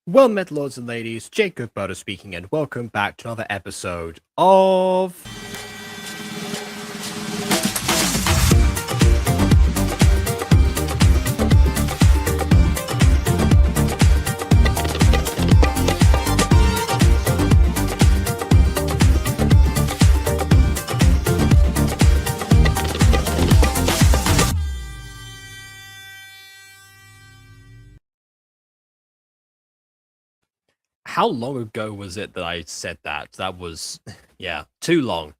Well met, lords and ladies, Jacob Butter speaking, and welcome back to another episode of... How long ago was it that I said that? That was, yeah, too long.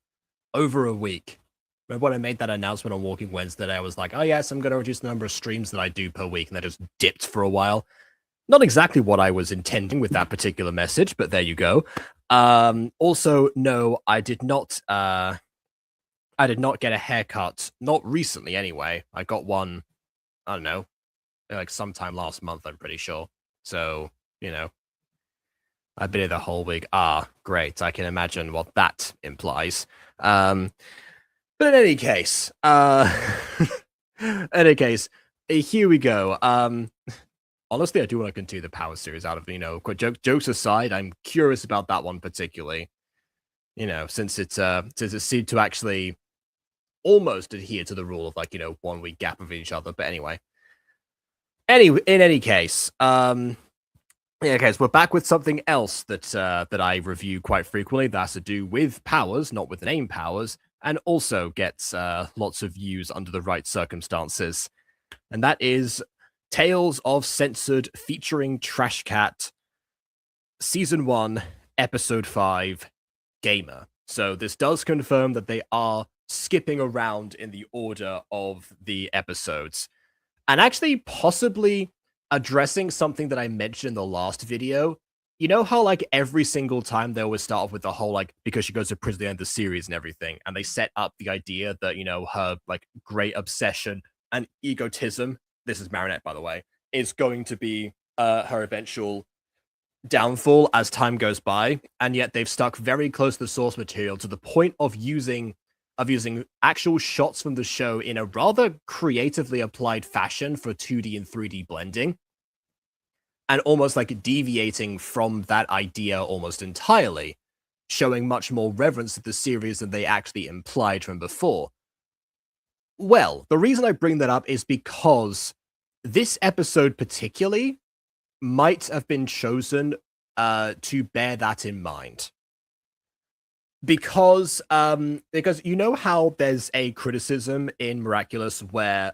Over a week. Remember when I made that announcement on Walking Wednesday, I was like, oh yes, I'm going to reduce the number of streams that I do per week, and that just dipped for a while. Not exactly what I was intending with that particular message, but there you go. Also, no, I did not get a haircut. Not recently, anyway. I got one, I don't know, like sometime last month, I'm pretty sure. So, you know. I've been here the whole week. Ah, great. I can imagine what that implies. But in any case, here we go. Honestly, I do want to continue the Power series out of, jokes aside, I'm curious about that one particularly. Since it seemed to actually almost adhere to the rule of 1 week gap of each other. But anyway. In any case, yeah, okay, so we're back with something else that I review quite frequently that has to do with powers, not with the name powers, and also gets lots of views under the right circumstances. And that is Tales of Censored featuring Trash Cat, Season 1, Episode 5, Gamer. So this does confirm that they are skipping around in the order of the episodes. And actually, possibly addressing something that I mentioned in the last video. You know how every single time they always start off with the whole because she goes to prison at the end of the series and everything, and they set up the idea that her great obsession and egotism, this is Marinette by the way, is going to be her eventual downfall as time goes by, and yet they've stuck very close to the source material to the point of using actual shots from the show in a rather creatively applied fashion for 2D and 3D blending, and almost deviating from that idea almost entirely, showing much more reverence to the series than they actually implied from before. Well, the reason I bring that up is because this episode particularly might have been chosen to bear that in mind. Because you know how there's a criticism in Miraculous where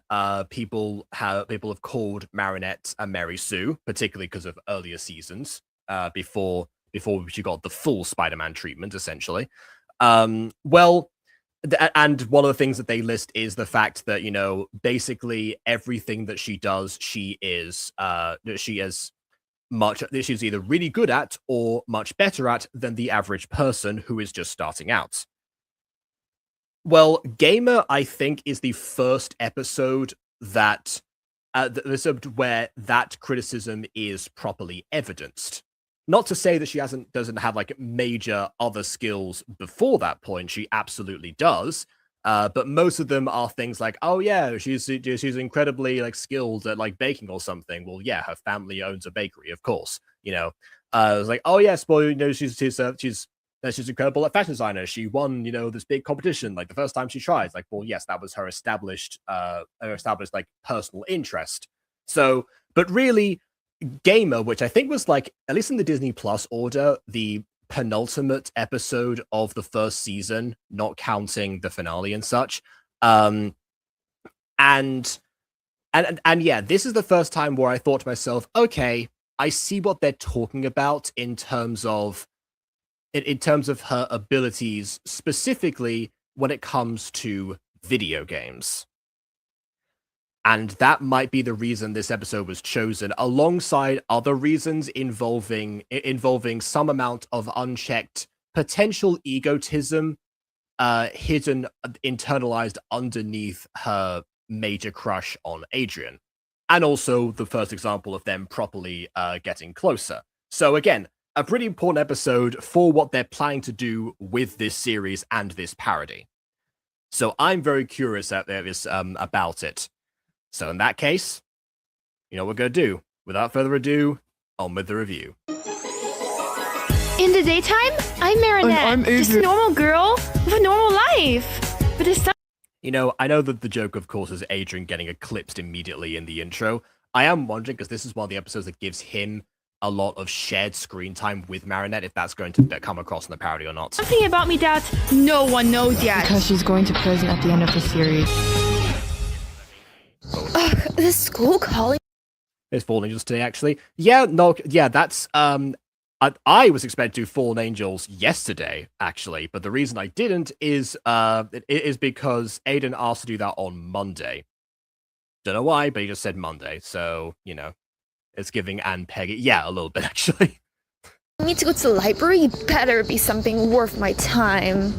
people have called Marinette a Mary Sue, particularly because of earlier seasons, before she got the full Spider-Man treatment, essentially. Well, and one of the things that they list is the fact that, basically everything that she does, she's either really good at or much better at than the average person who is just starting out. Well, Gamer, I think, is the first episode that where that criticism is properly evidenced. Not to say that she doesn't have like major other skills before that point. She absolutely does. But most of them are things like, oh yeah, she's incredibly like skilled at like baking or something. Well, yeah, her family owns a bakery, of course. It's like, oh yes, well, she's incredible at fashion designer. She won, this big competition like the first time she tried. Like, well, yes, that was her established like personal interest. So, but really, Gamer, which I think was like, at least in the Disney Plus order, the penultimate episode of the first season, not counting the finale and such. And yeah, this is the first time where I thought to myself, okay, I see what they're talking about in terms of her abilities, specifically when it comes to video games. And that might be the reason this episode was chosen, alongside other reasons involving some amount of unchecked potential egotism, hidden, internalized underneath her major crush on Adrian, and also the first example of them properly getting closer. So again, a pretty important episode for what they're planning to do with this series and this parody. So I'm very curious about it. So in that case, you know what we're going to do. Without further ado, on with the review. In the daytime, I'm Marinette, I'm just a normal girl with a normal life. But this time, I know that the joke, of course, is Adrian getting eclipsed immediately in the intro. I am wondering, because this is one of the episodes that gives him a lot of shared screen time with Marinette, if that's going to come across in the parody or not. something about me that no one knows yet. Because she's going to prison at the end of the series. Ugh, the school calling. It's Fallen Angels today, actually. Yeah, no, yeah, that's I was expected to do Fallen Angels yesterday, actually, but the reason I didn't is because Aiden asked to do that on Monday. Don't know why, but he just said Monday, so it's giving Anne Peggy, yeah, a little bit actually. I need to go to the library. Better be something worth my time.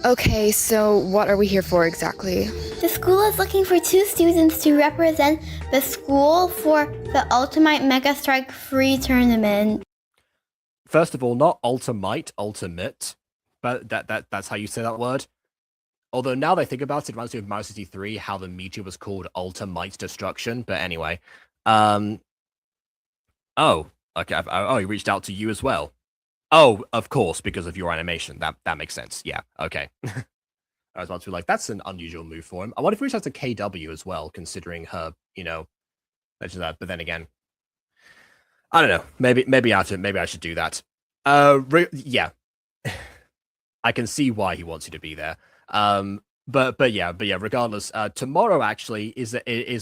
Okay, so what are we here for exactly? The school is looking for 2 students to represent the school for the Ultimate Mega Strike free tournament. First of all, not ultimate, but that's how you say that word. Although now that I think about it, it reminds me of Mario 63, how the meteor was called Ultimate Destruction. But anyway, oh, okay. He reached out to you as well. Oh, of course, because of your animation. That makes sense. Yeah, okay. I was about to be like, that's an unusual move for him. I wonder if he reached out to KW as well, considering her, mention that. But then again, I don't know. Maybe I should do that. Yeah, I can see why he wants you to be there. But yeah. Regardless, tomorrow actually is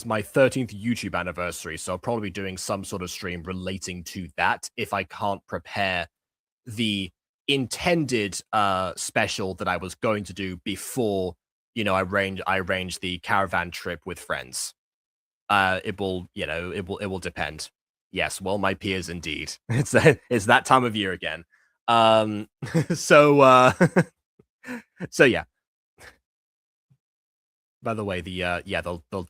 my 13th YouTube anniversary, so I'll probably be doing some sort of stream relating to that if I can't prepare the intended special that I was going to do before I arranged the caravan trip with friends. It will depend. Yes, well, my peers indeed. It's that time of year again. So yeah. By the way, the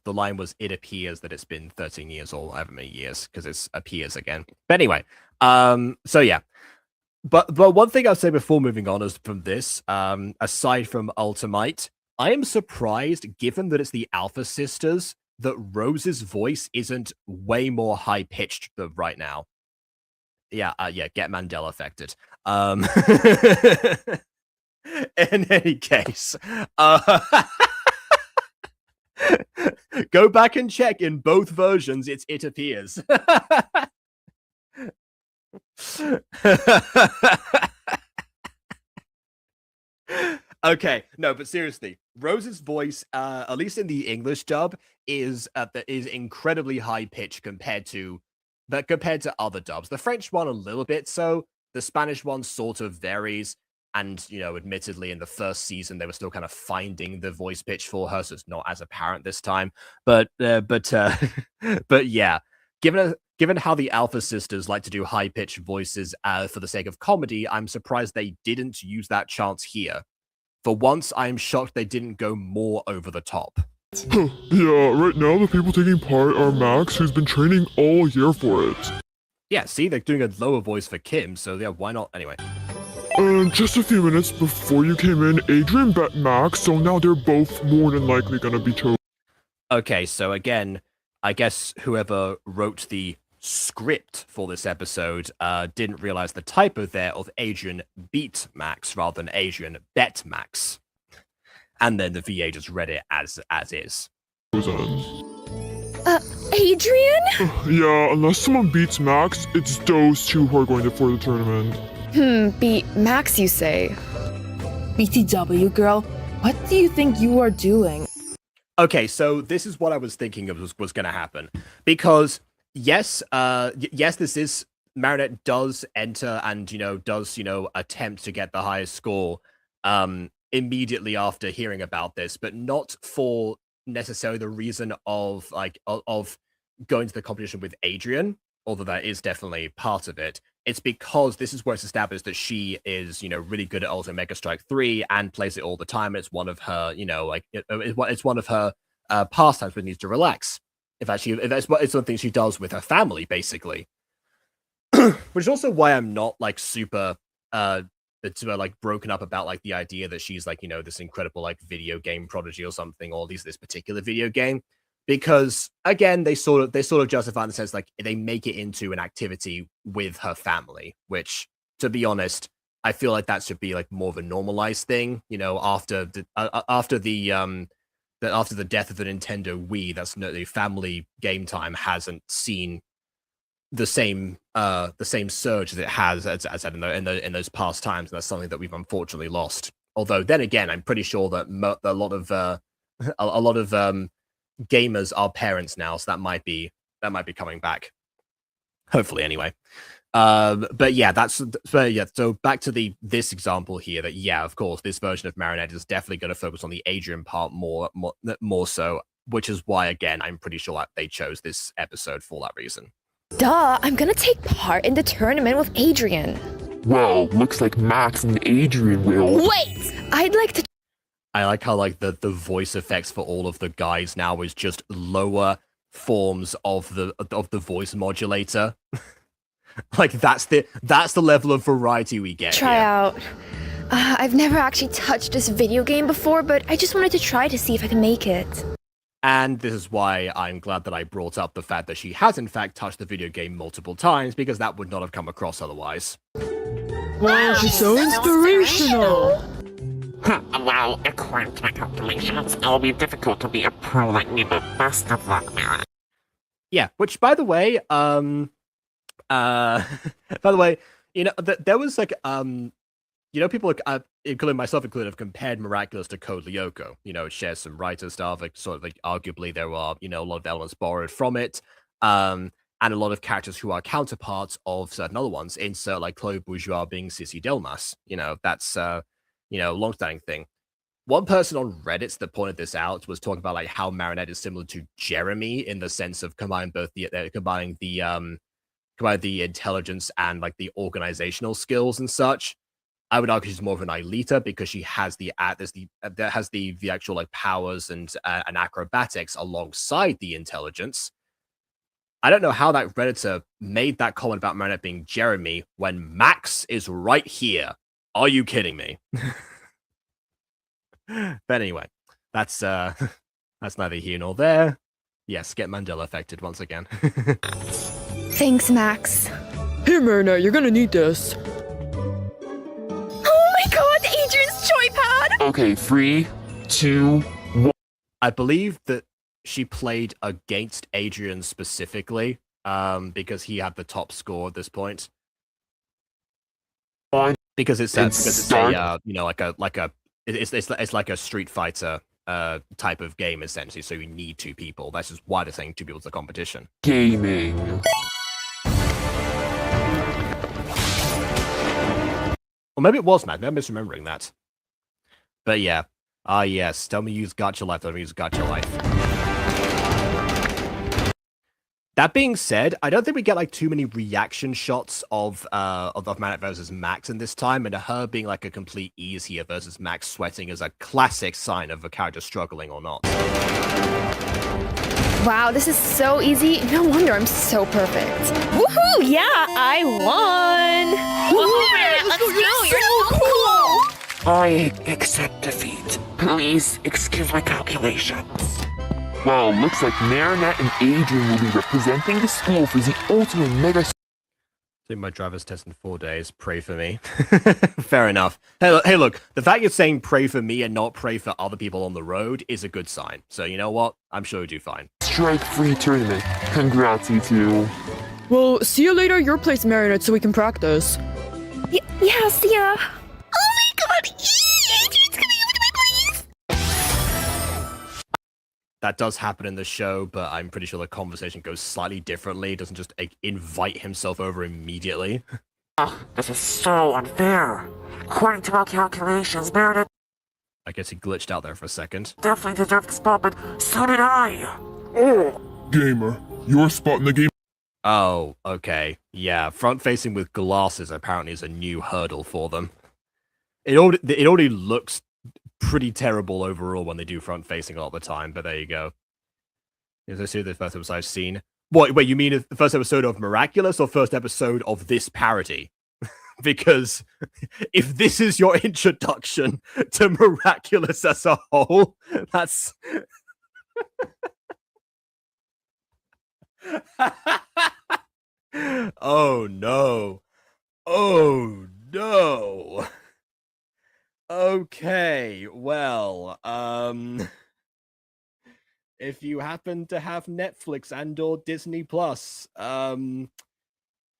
line was, it appears that it's been 13 years or however many years, because it appears again. But anyway, so yeah. But one thing I'll say before moving on is from this, aside from Ultimate, I am surprised, given that it's the Alpha Sisters, that Rose's voice isn't way more high-pitched right now. Yeah, get Mandela affected. In any case, go back and check in both versions. It appears. Okay, no, but seriously, Rose's voice, at least in the English dub, is incredibly high pitched compared to other dubs. The French one a little bit so, the Spanish one sort of varies, and admittedly, in the first season they were still kind of finding the voice pitch for her, so it's not as apparent this time. But but yeah, given how the Alpha Sisters like to do high pitched voices for the sake of comedy, I'm surprised they didn't use that chance here. For once, I am shocked they didn't go more over the top. Yeah, right now the people taking part are Max, who's been training all year for it. Yeah, see, they're doing a lower voice for Kim, so yeah, why not? Anyway. And just a few minutes before you came in, Adrian bet Max, so now they're both more than likely gonna be chosen. Okay, so again, I guess whoever wrote the script for this episode didn't realize the typo there of Adrian beat Max rather than Adrian bet Max. And then the VA just read it as is. Adrian? Yeah, unless someone beats Max, it's those two who are going for the tournament. Beat Max, you say? BTW girl, what do you think you are doing? Okay, so this is what I was thinking of was going to happen. Because yes, this is Marinette does enter and does attempt to get the highest score immediately after hearing about this, but not for necessarily the reason of going to the competition with Adrian, although that is definitely part of it. It's because this is where it's established that she is really good at Ultimate Mega Strike 3 and plays it all the time. It's one of her it's one of her pastimes when she needs to relax. It's one of the things she does with her family, basically. Which is also why I'm not super broken up about the idea that she's this incredible video game prodigy or something, or at least this particular video game, because again they sort of justify in the sense they make it into an activity with her family, which, to be honest, I feel like that should be more of a normalized thing. After the death of the Nintendo Wii, the family game time hasn't seen the same surge as it has as in those past times, and that's something that we've unfortunately lost. Although then again, I'm pretty sure that a lot of gamers are parents now, so that might be coming back, hopefully, anyway. But yeah, so back to this example here, that of course this version of Marinette is definitely going to focus on the Adrian part more so, which is why again I'm pretty sure that they chose this episode for that reason. Duh, I'm gonna take part in the tournament with Adrian. Well, looks like Max and Adrian will. Wait! I'd like to. I like how the voice effects for all of the guys now is just lower forms of the voice modulator. That's the level of variety we get. Try here. out. I've never actually touched this video game before, but I just wanted to try to see if I can make it. And this is why I'm glad that I brought up the fact that she has in fact touched the video game multiple times, because that would not have come across otherwise. Wow, she's so inspirational! Well, according to my calculations, it will be difficult to be a pro like me, but best of luck, Mara. Yeah, which by the way, there was people including myself included have compared Miraculous to Code Lyoko. It shares some writer stuff, arguably there are a lot of elements borrowed from it, and a lot of characters who are counterparts of certain other ones. Insert Chloe Bourgeois being Sissy Delmas. That's long-standing thing. One person on Reddit that pointed this out was talking about how Marinette is similar to Jeremy in the sense of combining the intelligence and the organizational skills and such. I would argue she's more of an Aelita because she has the actual powers and acrobatics alongside the intelligence. I don't know how that Redditor made that comment about Marinette being Jeremy when Max is right here. Are you kidding me? But anyway, that's neither here nor there. Yes, get Mandela affected once again. Thanks, Max. Here, Marinette, you're gonna need this. Oh my god, Adrian's joypad! Okay, 3, 2, 1. I believe that she played against Adrian specifically, because he had the top score at this point. Because it's a it's like a Street Fighter type of game essentially. So you need 2 people. That's just why they're saying 2 people's a competition. Gaming. Or maybe it was Matt. Maybe I'm misremembering that. But yeah. Yes. Tell me use Gacha Life. Tell me use Gacha Life. That being said, I don't think we get like too many reaction shots of Manet versus Max in this time, and her being like a complete ease here versus Max sweating is a classic sign of a character struggling or not. Wow, this is so easy. No wonder I'm so perfect. Woohoo! Yeah, I won! Woohoo! Let's go! You're so cool! I accept defeat. Please excuse my calculations. Well, looks like Marinette and Adrian will be representing the school for the ultimate mega. Doing my driver's test in 4 days. Pray for me. Fair enough. Hey, look. The fact you're saying pray for me and not pray for other people on the road is a good sign. So you know what? I'm sure you'll do fine. Strike-free tournament. Congrats, you two. Well, see you later at your place, Marinette, so we can practice. Yeah, see ya. Oh my god! Adrian's coming over to my place! That does happen in the show, but I'm pretty sure the conversation goes slightly differently. It doesn't just invite himself over immediately. This is so unfair. According to my calculations, Meredith I guess he glitched out there for a second. definitely deserved the spot, but so did I. Oh. Gamer, your spot in the game. Oh, okay. Yeah, front-facing with glasses apparently is a new hurdle for them. It already looks pretty terrible overall when they do front-facing all the time, but there you go. Is this the first episode I've seen? Wait, you mean the first episode of Miraculous or first episode of this parody? Because if this is your introduction to Miraculous as a whole, that's... Oh no. Oh no. Okay, well, if you happen to have Netflix and or Disney Plus,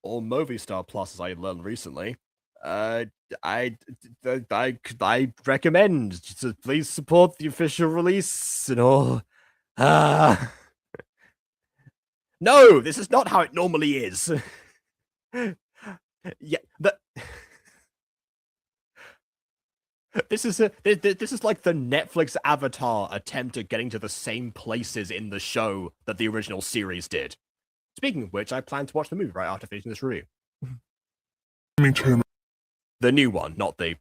or Movistar Plus, as I learned recently, I recommend to please support the official release and all. No, this is not how it normally is. Yeah, this is like the Netflix Avatar attempt at getting to the same places in the show that the original series did. Speaking of which, I plan to watch the movie right after finishing this review. The new one, not the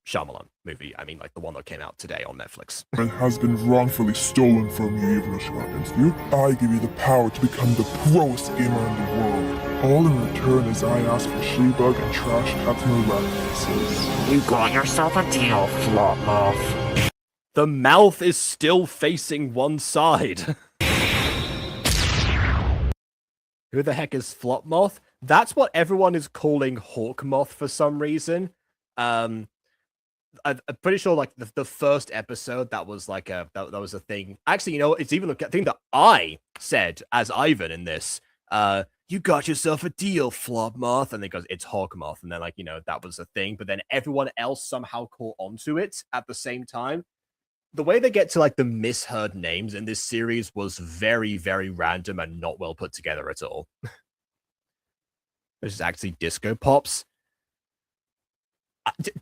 Shyamalan movie. I mean, like the one that came out today on Netflix. Has been wrongfully stolen from you, even though she went against you. I give you the power to become the proest gamer in the world. All in return is I ask for Shebug and Trash Cat's Miraculouses. You got yourself a deal, Flop Moth. The mouth is still facing one side. Who the heck is Flopmoth? That's what everyone is calling Hawkmoth for some reason. I'm pretty sure like the first episode that was like that was a thing. Actually, you know, it's even a thing that I said as Ivan in this. You got yourself a deal, Flopmoth, and then goes, it's Hawkmoth, and then like, you know, that was a thing, but then everyone else somehow caught onto it at the same time. The way they get to like the misheard names in this series was very, very random and not well put together at all. This is actually Disco Pops.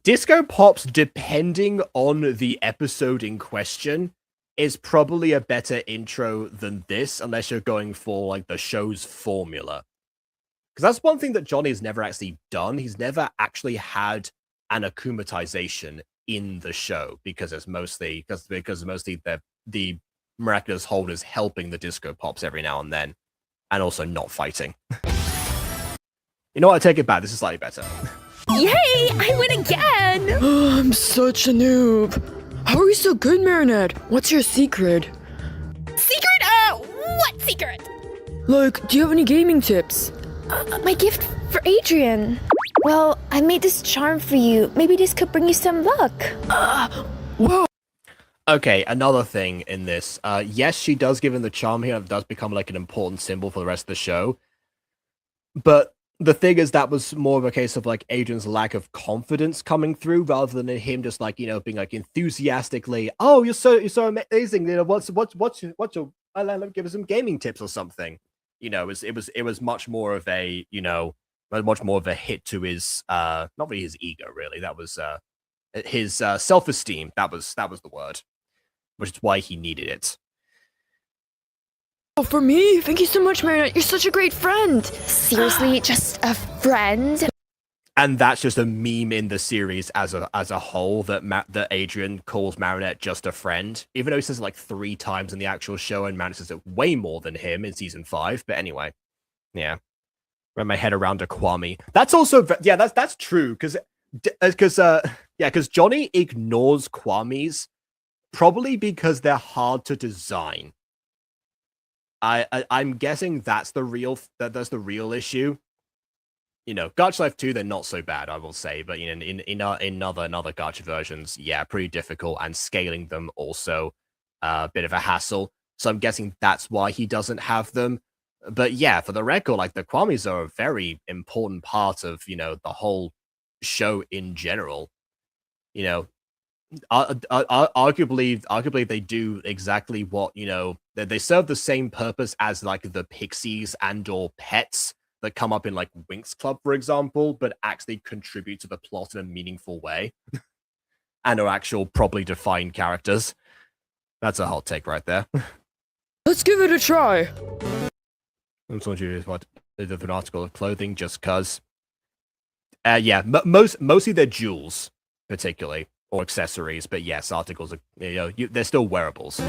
Disco Pops, depending on the episode in question, is probably a better intro than this, unless you're going for like the show's formula. Because that's one thing that Johnny's never actually done. He's never actually had an akumatization in the show because it's mostly the Miraculous Hold is helping the Disco Pops every now and then, and also not fighting. You know what? I take it back. This is slightly better. Yay! I win again! I'm such a noob. How are you so good, Marinette? What's your secret? Secret? What secret? Like, do you have any gaming tips? My gift for Adrian. Well, I made this charm for you. Maybe this could bring you some luck. Whoa. Okay, another thing in this. Yes, she does give him the charm here. It does become like an important symbol for the rest of the show. But the thing is, that was more of a case of like Adrian's lack of confidence coming through, rather than him just like, you know, being like enthusiastically, "Oh, you're so amazing! You know, what's your let me give us some gaming tips or something." You know, it was much more of a, you know, much more of a hit to his not really his ego, really. That was his self-esteem. That was the word, which is why he needed it. Oh, for me? Thank you so much, Marinette. You're such a great friend. Seriously, just a friend? And that's just a meme in the series as a whole, that Adrian calls Marinette just a friend, even though he says it like 3 times in the actual show, and Marinette says it way more than him in season 5. But anyway, yeah, wrap my head around a Kwame. That's also that's true, because Johnny ignores Kwames probably because they're hard to design. I'm guessing that's the real issue. You know, Gacha Life 2, they're not so bad, I will say, but you know, in other Gacha versions, yeah, pretty difficult, and scaling them also a bit of a hassle. So I'm guessing that's why he doesn't have them. But yeah, for the record, like, the Kwames are a very important part of, you know, the whole show in general. You know, arguably they do exactly what, you know, they serve the same purpose as like the pixies and or pets that come up in like Winx Club, for example, but actually contribute to the plot in a meaningful way and are actual properly defined characters. That's a hot take right there. Let's give it a try. I'm sorry, you what an article of clothing just cuz. Yeah, mostly they're jewels, particularly, or accessories, but yes, articles are, you know, they're still wearables.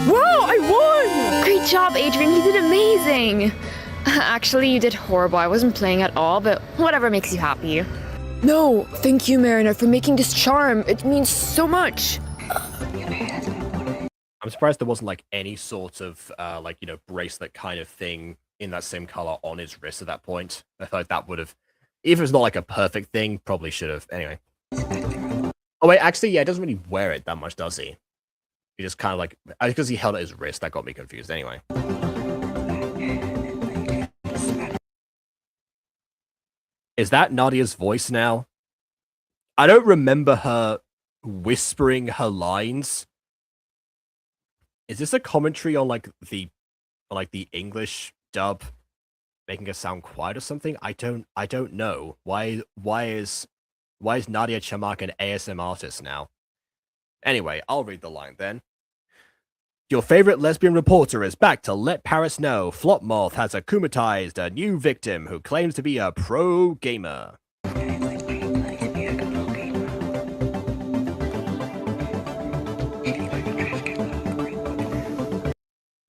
Wow, I won! Great job, Adrian. You did amazing. Actually, you did horrible. I wasn't playing at all, but whatever makes you happy. No, thank you, Marinette, for making this charm. It means so much. I'm surprised there wasn't like any sort of like, you know, bracelet kind of thing in that same color on his wrist at that point. I thought that would have, even if it's not like a perfect thing, probably should have. Anyway. Oh wait, actually, yeah, it doesn't really wear it that much, does he? He just kind of like, because he held it at his wrist, that got me confused. Anyway. Is that Nadia's voice now? I don't remember her whispering her lines. Is this a commentary on like the English dub making her sound quiet or something? I don't know. Why is Nadia Chamak an ASM artist now? Anyway, I'll read the line then. Your favorite lesbian reporter is back to let Paris know Flopmoth has akumatized a new victim who claims to be a pro gamer.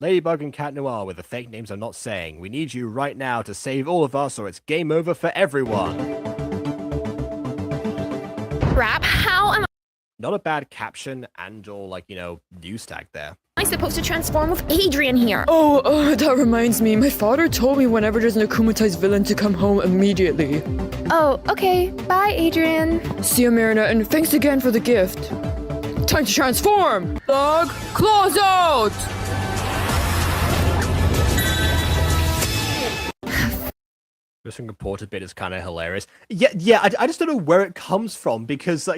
Ladybug and Cat Noir with the fake names I'm not saying. We need you right now to save all of us or it's game over for everyone. Crap, how am Not a bad caption and or like, you know, news tag there. I supposed to transform with Adrian here? Oh, that reminds me. My father told me whenever there's an akumatized villain to come home immediately. Oh, okay. Bye, Adrian. See you, Marinette, and thanks again for the gift. Time to transform! Dog, claws out! This reported bit is kind of hilarious. Yeah, I just don't know where it comes from because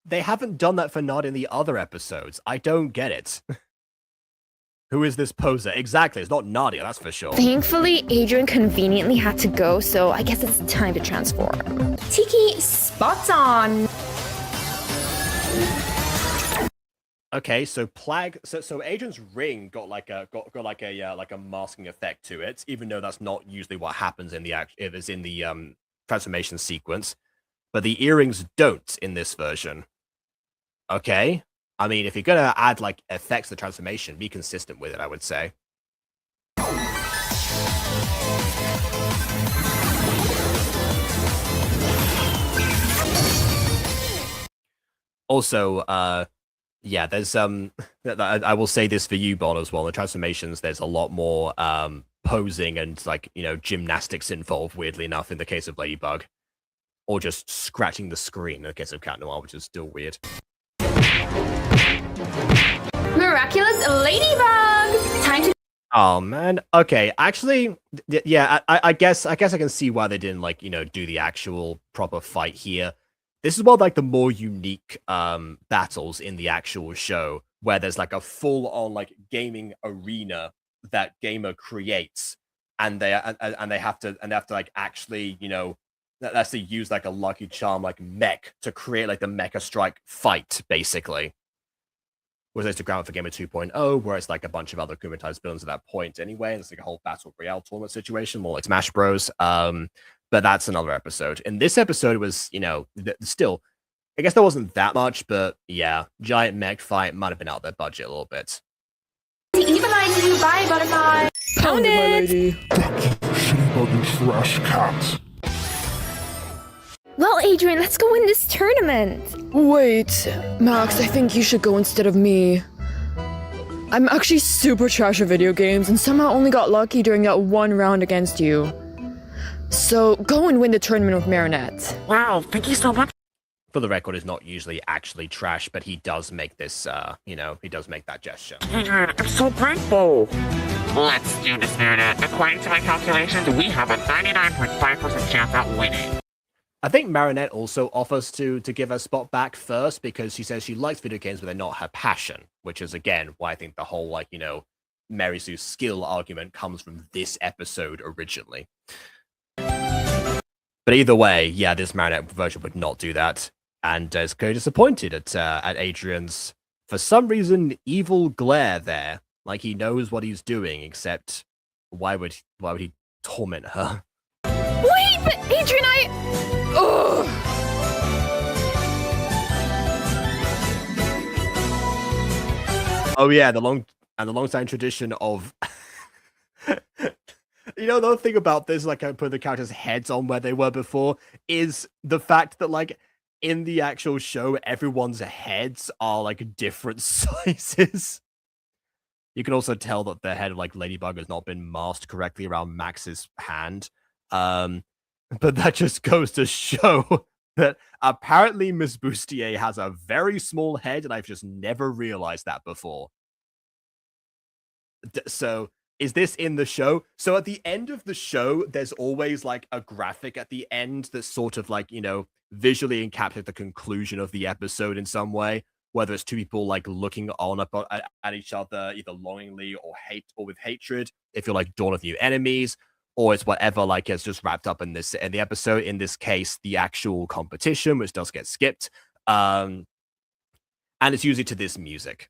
they haven't done that for Nod in the other episodes. I don't get it. Who is this poser? Exactly, it's not Nadia, that's for sure. Thankfully, Adrian conveniently had to go, so I guess it's time to transform. Tiki, spots on! Okay, so so Adrian's ring got like a masking effect to it, even though that's not usually what happens in the transformation sequence. But the earrings don't in this version. Okay? I mean, if you're gonna add like effects to the transformation, be consistent with it, I would say. Also, yeah, there's I will say this for you, Bon, as well. The transformations, there's a lot more posing and like, you know, gymnastics involved, weirdly enough, in the case of Ladybug. Or just scratching the screen in the case of Cat Noir, which is still weird. Miraculous Ladybug! Time to Oh man. Okay. Actually, yeah. I guess I can see why they didn't like do the actual proper fight here. This is one of like the more unique battles in the actual show, where there's like a full on like gaming arena that gamer creates, and they have to like actually that's to use like a Lucky Charm like mech to create like the Mecha Strike fight basically. Was it's the ground for Gamer 2.0, where it's like a bunch of other Kumatai's villains at that point anyway, and it's like a whole Battle Royale tournament situation, more like Smash Bros. But that's another episode. In this episode, it was, still, I guess there wasn't that much, but yeah, giant mech fight might have been out of their budget a little bit. Bye, Butterfly. Pound it, my lady. Shitty and trash cat. Well, Adrian, let's go win this tournament. Wait, Max, I think you should go instead of me. I'm actually super trash at video games and somehow only got lucky during that one round against you. So go and win the tournament with Marinette. Wow, thank you so much. For the record, is not usually actually trash, but he does make this, he does make that gesture. Adrian, I'm so grateful. Let's do this, Marinette. According to my calculations, we have a 99.5% chance at winning. I think Marinette also offers to give her spot back first because she says she likes video games, but they're not her passion, which is, again, why I think the whole, like, Mary Sue's skill argument comes from this episode originally. But either way, yeah, this Marinette version would not do that. And is very disappointed at Adrian's, for some reason, evil glare there. Like he knows what he's doing, except why would he torment her? Wait, but Adrian, Ugh. Oh yeah, the long-standing tradition of the other thing about this, like I put the characters' heads on where they were before, is the fact that like in the actual show, everyone's heads are like different sizes. You can also tell that the head of like Ladybug has not been masked correctly around Max's hand. But that just goes to show that apparently Miss Bustier has a very small head, and I've just never realized that before. So, is this in the show? So at the end of the show, there's always like a graphic at the end that sort of like, visually encapsulates the conclusion of the episode in some way, whether it's two people like looking on at each other, either longingly or with hatred, if you're like Dawn of New Enemies, or it's whatever, like it's just wrapped up in the episode. In this case, the actual competition, which does get skipped. And it's usually to this music.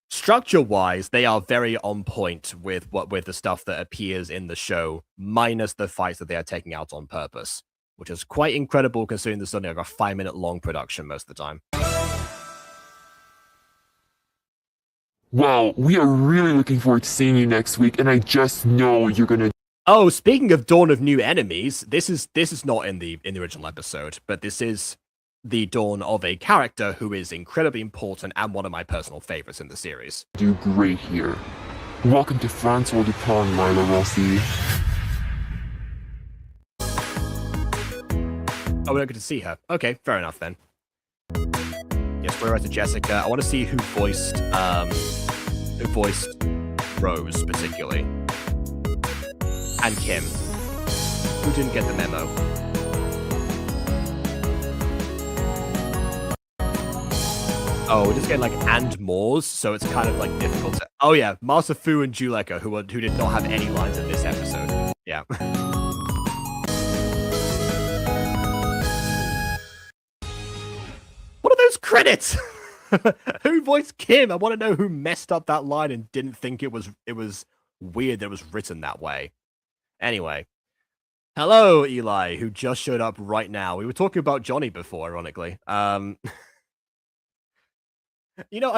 Structure-wise, they are very on point with the stuff that appears in the show, minus the fights that they are taking out on purpose, which is quite incredible considering this is only like a 5-minute long production most of the time. Wow, we are really looking forward to seeing you next week, and I just know you're gonna. Oh, speaking of Dawn of New Enemies, this is not in the original episode, but this is the dawn of a character who is incredibly important and one of my personal favorites in the series. Do great here. Welcome to Francois Dupont, Lila Rossi. Oh, we don't get to see her. Okay, fair enough then. Yes, we're right to Jessica. I want to see who voiced Rose particularly. And Kim. Who didn't get the memo? Oh, we're just getting like and mores, so it's kind of like difficult to. Oh yeah, Master Fu and Juleka, who did not have any lines in this episode. Yeah. What are those credits? Who voiced Kim? I want to know who messed up that line and didn't think it was weird that it was written that way. Anyway. Hello, Eli, who just showed up right now. We were talking about Johnny before, ironically. I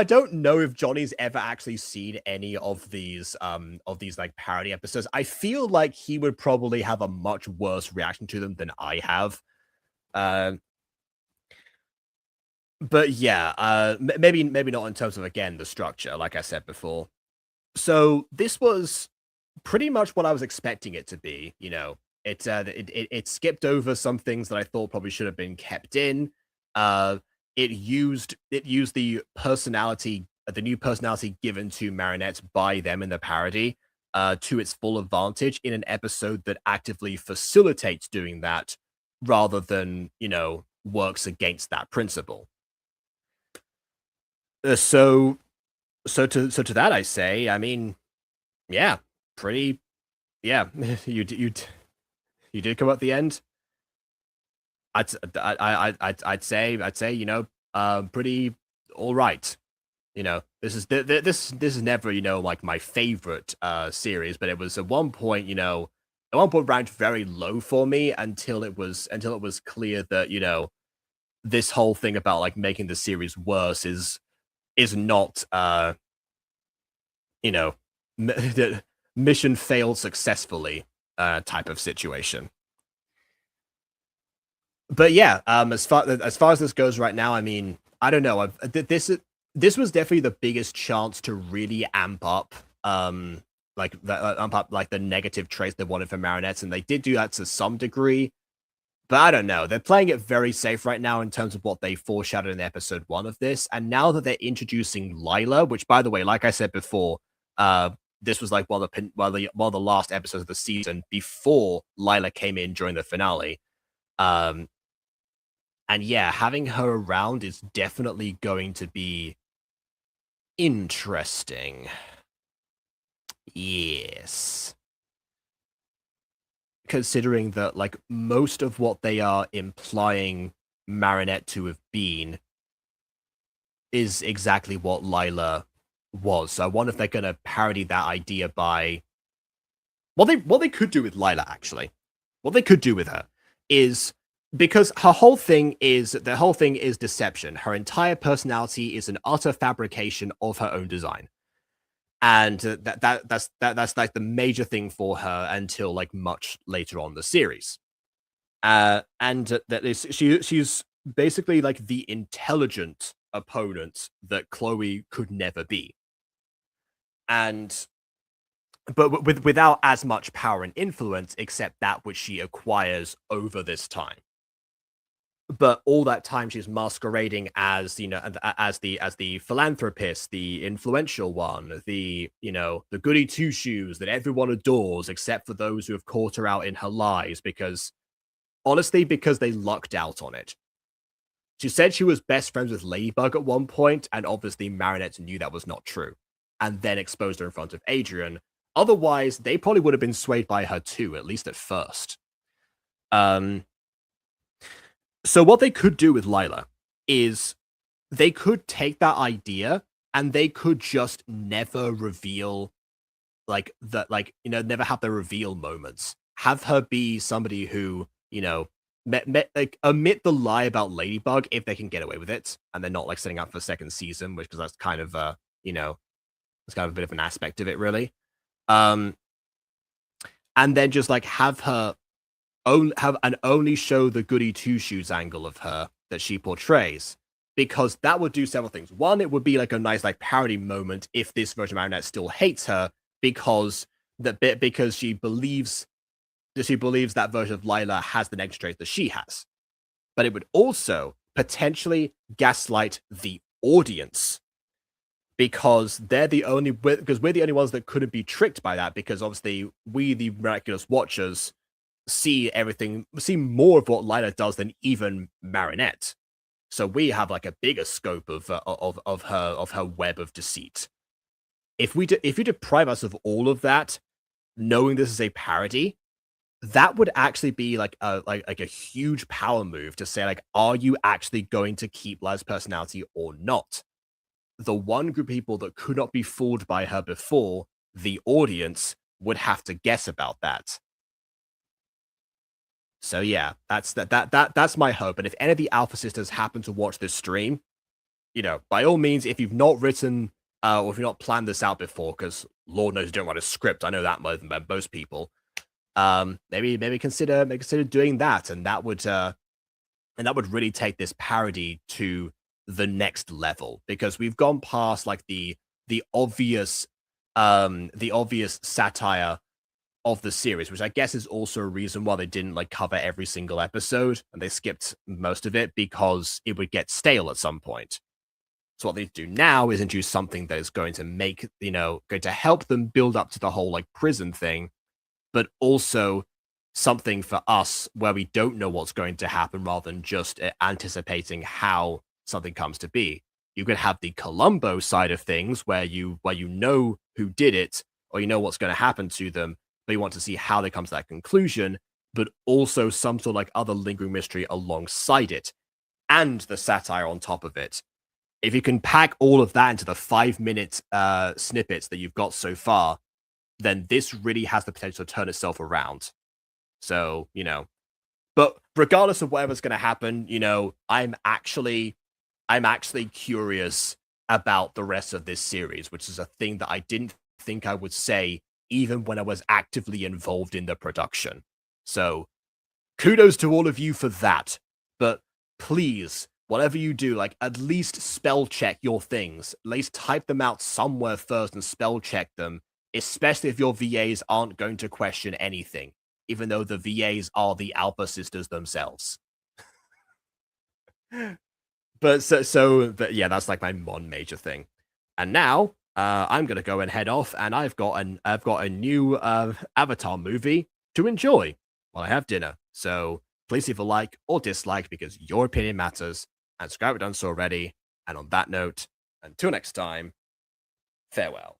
don't know if Johnny's ever actually seen any of these like parody episodes. I feel like he would probably have a much worse reaction to them than I have. But yeah, maybe not in terms of, again, the structure, like I said before. So this was pretty much what I was expecting it to be. It skipped over some things that I thought probably should have been kept in. It used the personality, the new personality given to Marinette by them in the parody, to its full advantage in an episode that actively facilitates doing that rather than, works against that principle. So to that I say, I mean, yeah, pretty, yeah, you did come at the end. I'd say, pretty all right. This is never, like my favorite series, but it was at one point, ranked very low for me until it was clear that, this whole thing about like making the series worse is not mission failed successfully type of situation. But yeah, as far as this goes right now, I mean, I don't know. This was definitely the biggest chance to really amp up the negative traits they wanted for marionettes, and they did do that to some degree. But I don't know. They're playing it very safe right now in terms of what they foreshadowed in episode 1 of this. And now that they're introducing Lila, which, by the way, like I said before, this was like one of the last episodes of the season before Lila came in during the finale. And yeah, having her around is definitely going to be interesting. Yes. Considering that, like, most of what they are implying Marinette to have been is exactly what Lila was. So I wonder if they're going to parody that idea by... What they could do with Lila, actually. What they could do with her is... Because the whole thing is deception. Her entire personality is an utter fabrication of her own design. And that's like the major thing for her until like much later on in the series. And that is she's basically like the intelligent opponent that Chloe could never be. But without as much power and influence, except that which she acquires over this time. But all that time she's masquerading as, as the philanthropist, the influential one, the goody two shoes that everyone adores, except for those who have caught her out in her lies, because they lucked out on it. She said she was best friends with Ladybug at one point, and obviously Marinette knew that was not true, and then exposed her in front of Adrian. Otherwise, they probably would have been swayed by her too, at least at first. So what they could do with Lila is they could take that idea and they could just never reveal never have the reveal moments. Have her be somebody who, omit the lie about Ladybug if they can get away with it, and they're not like setting up for a second season, because that's kind of it's kind of a bit of an aspect of it, really. And then just like have her only show the goody two shoes angle of her that she portrays, because that would do several things. One, it would be like a nice like parody moment if this version of Marinette still hates her because she believes that version of Lila has the negative traits that she has. But it would also potentially gaslight the audience, because we're the only ones that couldn't be tricked by that, because obviously we, the miraculous watchers, see more of what Lila does than even Marinette. So we have like a bigger scope of her web of deceit. If we deprive us of all of that, knowing this is a parody, that would actually be like a huge power move to say, like, are you actually going to keep Lila's personality or not? The one group of people that could not be fooled by her before, the audience, would have to guess about that. So yeah, that's my hope. And if any of the Alpha Sisters happen to watch this stream, by all means, if you've not written or if you've not planned this out before, because Lord knows you don't write a script, I know that more than most people. Maybe consider doing that, and that would really take this parody to the next level, because we've gone past like the obvious satire of the series, which I guess is also a reason why they didn't like cover every single episode and they skipped most of it, because it would get stale at some point. So what they do now is introduce something that is going to make, going to help them build up to the whole like prison thing, but also something for us where we don't know what's going to happen rather than just anticipating how something comes to be. You could have the Columbo side of things where you know who did it or you know what's going to happen to them, but you want to see how they come to that conclusion, but also some sort of like other lingering mystery alongside it and the satire on top of it. If you can pack all of that into the 5-minute snippets that you've got so far, then this really has the potential to turn itself around. So, but regardless of whatever's going to happen, I'm actually curious about the rest of this series, which is a thing that I didn't think I would say even when I was actively involved in the production. So, kudos to all of you for that. But please, whatever you do, like at least spell check your things. At least type them out somewhere first and spell check them, especially if your VAs aren't going to question anything, even though the VAs are the Alpha sisters themselves. But yeah, that's like my one major thing. And now I'm gonna go and head off, and I've got a new Avatar movie to enjoy while I have dinner. So please leave a like or dislike because your opinion matters. And subscribe if you haven't done so already. And on that note, until next time, farewell.